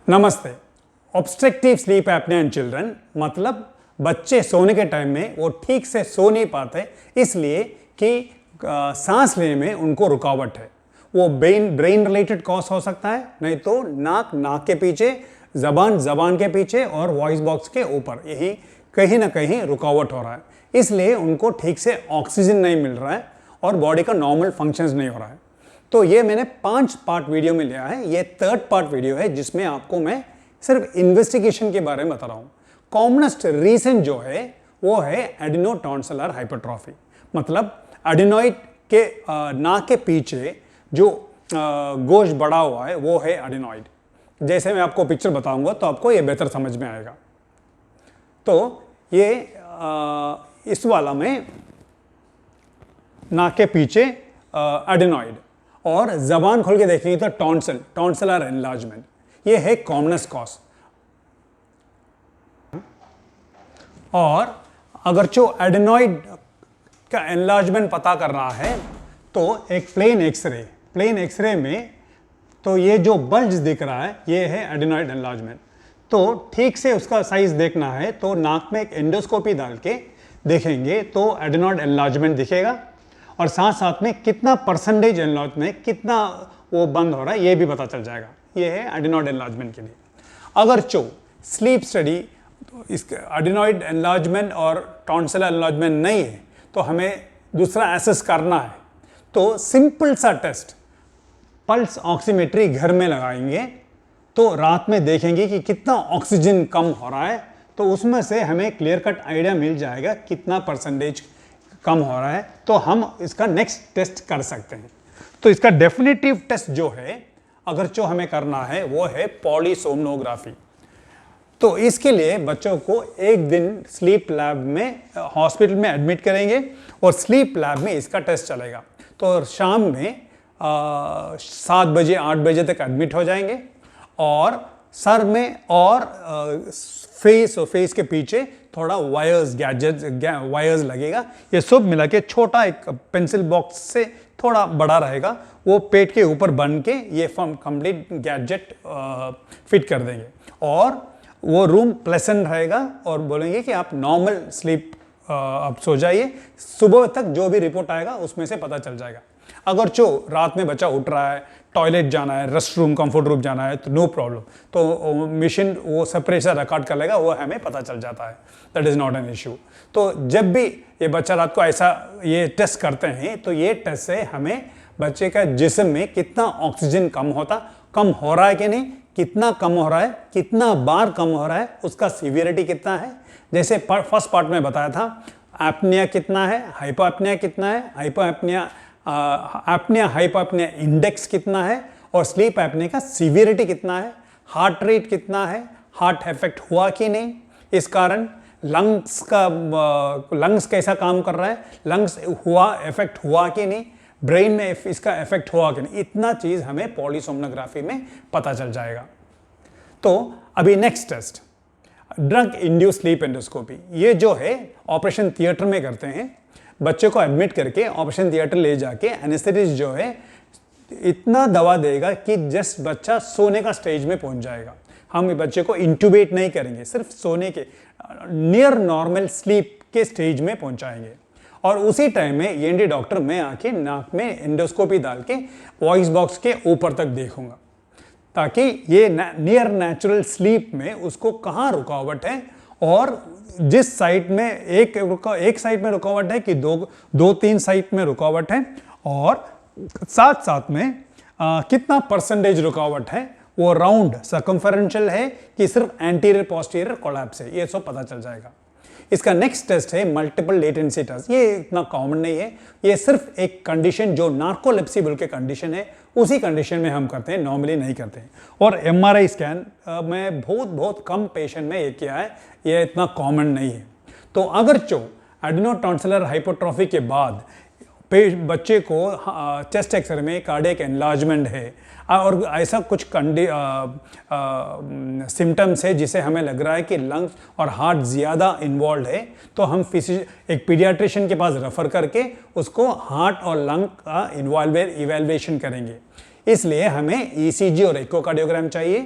नमस्ते। Obstructive sleep apnoea in children मतलब बच्चे सोने के टाइम में वो ठीक से सो नहीं पाते, इसलिए कि सांस लेने में उनको रुकावट है। वो ब्रेन रिलेटेड कॉज हो सकता है, नहीं तो नाक के पीछे, जबान के पीछे और वॉइस बॉक्स के ऊपर, यही कहीं ना कहीं रुकावट हो रहा है। इसलिए उनको ठीक से ऑक्सीजन नहीं मिल रहा है और बॉडी का नॉर्मल फंक्शंस नहीं हो रहा है। तो ये मैंने 5 पार्ट वीडियो में लिया है। ये 3rd पार्ट वीडियो है जिसमें आपको मैं सिर्फ इन्वेस्टिगेशन के बारे में बता रहा हूँ। कॉमनेस्ट रीजन जो है वो है एडिनोटॉन्सिलर हाइपरट्रॉफी, मतलब एडिनॉइड के नाक के पीछे जो गोश्त बढ़ा हुआ है वो है एडिनॉइड। जैसे मैं आपको पिक्चर बताऊंगा तो आपको ये बेहतर समझ में आएगा। तो ये इस वाला में नाक के पीछे एडिनॉइड और जबान खोल के देखेंगे तो टॉन्सिलर एनलार्जमेंट, ये है कॉमनेस्ट कॉज। और अगर जो एडिनॉइड का एनलार्जमेंट पता करना है तो एक प्लेन एक्सरे में तो ये जो बल्ज दिख रहा है ये है एडिनॉइड एनलार्जमेंट। तो ठीक से उसका साइज देखना है तो नाक में एक एंडोस्कोपी डाल के देखेंगे तो एडिनॉइड एनलार्जमेंट दिखेगा और साथ साथ में कितना परसेंटेज एनलार्जमेंट, कितना वो बंद हो रहा है ये भी पता चल जाएगा। ये है एडिनॉइड एनलार्जमेंट के लिए। अगर जो स्लीप स्टडी इस एडिनॉइड एनलार्जमेंट और टॉन्सिलर एनलार्जमेंट नहीं है तो हमें दूसरा एसेस करना है। तो सिंपल सा टेस्ट पल्स ऑक्सीमेट्री घर में लगाएंगे तो रात में देखेंगे कि कितना ऑक्सीजन कम हो रहा है, तो उसमें से हमें क्लियर कट आइडिया मिल जाएगा कितना परसेंटेज कम हो रहा है, तो हम इसका नेक्स्ट टेस्ट कर सकते हैं। तो इसका डेफिनेटिव टेस्ट जो है अगर जो हमें करना है वो है पॉलीसोमनोग्राफी। तो इसके लिए बच्चों को एक दिन स्लीप लैब में हॉस्पिटल में एडमिट करेंगे और स्लीप लैब में इसका टेस्ट चलेगा। तो शाम में 7 बजे 8 बजे तक एडमिट हो जाएंगे और सर में और फेस के पीछे थोड़ा वायर्स लगेगा। ये सब मिला के छोटा एक पेंसिल बॉक्स से थोड़ा बड़ा रहेगा, वो पेट के ऊपर बन के ये कंप्लीट गैजेट फिट कर देंगे और वो रूम प्लेसेंट रहेगा और बोलेंगे कि आप नॉर्मल स्लीप आप सो जाइए, सुबह तक जो भी रिपोर्ट आएगा उसमें से पता चल जाएगा। अगर जो रात में बच्चा उठ रहा है, टॉयलेट जाना है, रेस्ट रूम, कंफर्ट रूम जाना है तो नो प्रॉब्लम, तो मशीन वो सेपरेशन रिकॉर्ड कर लेगा, वो हमें पता चल जाता है। That is not an issue. तो जब भी ये बच्चा रात को ऐसा ये टेस्ट करते हैं तो ये टेस्ट से हमें बच्चे का जिस्म में कितना ऑक्सीजन कम हो रहा है कि नहीं, कितना कम हो रहा है, कितना बार कम हो रहा है, उसका सीवियरिटी कितना है। जैसे फर्स्ट पार्ट में बताया था एपनिया कितना है, हाइपोएपनिया कितना है, एपनिया हाइपोएपनिया इंडेक्स कितना है और स्लीप एपनिया का सीवियरिटी कितना है, हार्ट रेट कितना है, हार्ट इफेक्ट हुआ कि नहीं, इस कारण लंग्स कैसा काम कर रहा है, लंग्स इफेक्ट हुआ कि नहीं, ब्रेन में इसका इफेक्ट हुआ कि नहीं, इतना चीज़ हमें पॉलीसोमनोग्राफी में पता चल जाएगा। तो अभी next test drug induce sleep endoscopy, ये जो है ऑपरेशन थिएटर में करते हैं। बच्चे को एडमिट करके ऑपरेशन थिएटर ले जाके एनेस्थेटिस्ट जो है इतना दवा देगा कि जस्ट बच्चा सोने का स्टेज में पहुंच जाएगा। हम बच्चे को इंट्यूबेट नहीं करेंगे, सिर्फ सोने के नियर नॉर्मल स्लीप के स्टेज में पहुंचाएंगे और उसी टाइम में ईएनटी डॉक्टर मैं आके नाक में एंडोस्कोपी डाल के वॉइस बॉक्स के ऊपर तक देखूंगा ताकि ये नियर नेचुरल स्लीप में उसको कहाँ रुकावट है और जिस साइड में एक साइड में रुकावट है कि दो तीन साइड में रुकावट है और साथ साथ में कितना परसेंटेज रुकावट है, वो राउंड सर्कमफेरेंशियल है कि सिर्फ एंटीरियर पोस्टीरियर कोलैप्स है, ये सब पता चल जाएगा। इसका नेक्स्ट टेस्ट है मल्टीपल लेटेंसी टेस्ट। ये इतना कॉमन नहीं है, ये सिर्फ एक कंडीशन जो नार्कोलेप्सी बोल के कंडीशन है उसी कंडीशन में हम करते हैं, नॉर्मली नहीं करते हैं। और एमआरआई स्कैन में बहुत कम पेशेंट में ये किया है, ये इतना कॉमन नहीं है। तो अगर जो एडिनोटॉन्सिलर हाइपोट्रॉफी के बाद बच्चे को चेस्ट एक्सरे में कार्डियक एनलार्जमेंट है और ऐसा कुछ सिम्टम्स है जिसे हमें लग रहा है कि लंग्स और हार्ट ज़्यादा इन्वॉल्व है, तो हम एक पीडियाट्रिशियन के पास रेफ़र करके उसको हार्ट और लंग का इवैल्यूएशन करेंगे। इसलिए हमें ईसीजी और इकोकार्डियोग्राम चाहिए,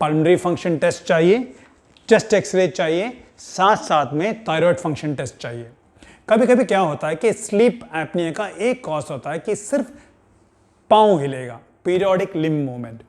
पल्मोनरी फंक्शन टेस्ट चाहिए, चेस्ट एक्सरे चाहिए, साथ साथ में थायराइड फंक्शन टेस्ट चाहिए। कभी कभी क्या होता है कि स्लीप एपनिया का एक कॉज होता है कि सिर्फ पाँव हिलेगा, पीरियोडिक लिम्ब मूवमेंट,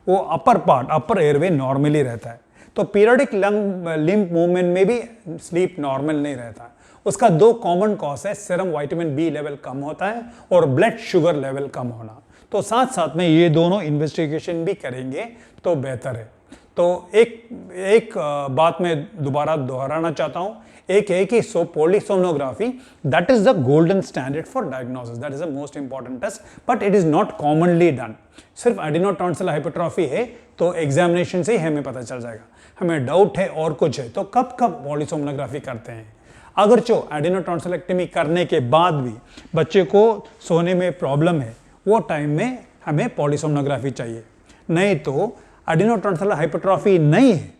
वो अपर पार्ट, अपर एयरवे नॉर्मली रहता है। तो पीरियोडिक लिम्ब मूवमेंट में भी स्लीप नॉर्मल नहीं रहता है। उसका दो कॉमन कॉज है, सीरम विटामिन बी लेवल कम होता है और ब्लड शुगर लेवल कम होना। तो साथ साथ में ये दोनों इन्वेस्टिगेशन भी करेंगे तो बेहतर है। तो एक बात मैं दोबारा दोहराना चाहता हूँ, एक है कि polysomnography that is the golden standard for diagnosis, that is the most important test, but it is not commonly done. सिर्फ एडिनोटॉन्सिल हाइपरट्रॉफी है तो एग्जामिनेशन से ही हमें पता चल जाएगा। हमें डाउट है और कुछ है तो कब कब पॉलीसोनोग्राफी करते हैं। अगर जो एडिनोटॉन्सिलेक्टमी करने के बाद भी बच्चे को सोने में प्रॉब्लम है, वो टाइम में हमें पॉलीसोनोग्राफी चाहिए। नहीं तो एडिनोटॉन्सिल हाइपरट्रॉफी नहीं है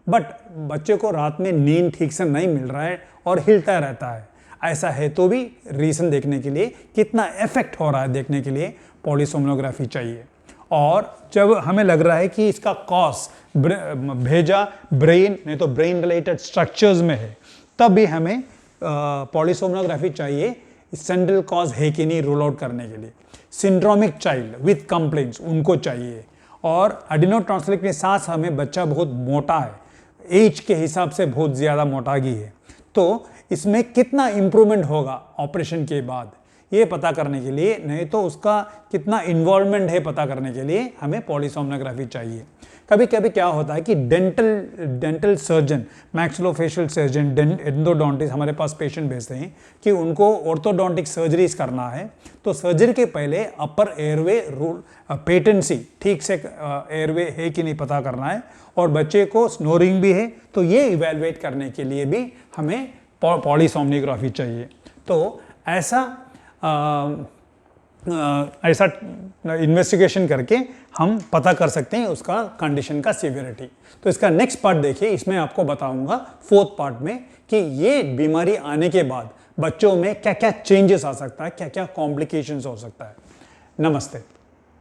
बट बच्चे को रात में नींद ठीक से नहीं मिल रहा है और हिलता रहता है, ऐसा है तो भी रीज़न देखने के लिए, कितना इफेक्ट हो रहा है देखने के लिए पॉलीसोनोग्राफी चाहिए। और जब हमें लग रहा है कि इसका कॉज भेजा ब्रेन नहीं तो ब्रेन रिलेटेड स्ट्रक्चर्स में है, तब भी हमें पॉलीसोनोग्राफी चाहिए, सेंट्रल कॉज है कि नहीं रूल आउट करने के लिए। सिंड्रोमिक चाइल्ड विथ कंप्लेंट्स उनको चाहिए। और एडिनोटॉन्सिल के साथ हमें बच्चा बहुत मोटा है, एज के हिसाब से बहुत ज़्यादा मोटागी है, तो इसमें कितना इम्प्रूवमेंट होगा ऑपरेशन के बाद ये पता करने के लिए, नहीं तो उसका कितना इन्वॉल्वमेंट है पता करने के लिए हमें पॉलीसोनोग्राफी चाहिए। कभी कभी क्या होता है कि dental surgeon, maxillofacial surgeon, endodontist हमारे पास पेशेंट भेजते हैं कि उनको ऑर्थोडोंटिक सर्जरीज करना है, तो सर्जरी के पहले अपर एयरवे पेटेंसी ठीक से एयरवे है कि नहीं पता करना है, और बच्चे को स्नोरिंग भी है तो ये इवेलुएट करने के लिए भी हमें पॉलीसोनोग्राफी चाहिए। तो ऐसा इन्वेस्टिगेशन करके हम पता कर सकते हैं उसका कंडीशन का सीवियरिटी। तो इसका नेक्स्ट पार्ट देखिए, इसमें आपको बताऊंगा फोर्थ पार्ट में कि ये बीमारी आने के बाद बच्चों में क्या क्या चेंजेस आ सकता है, क्या क्या कॉम्प्लिकेशंस हो सकता है। नमस्ते।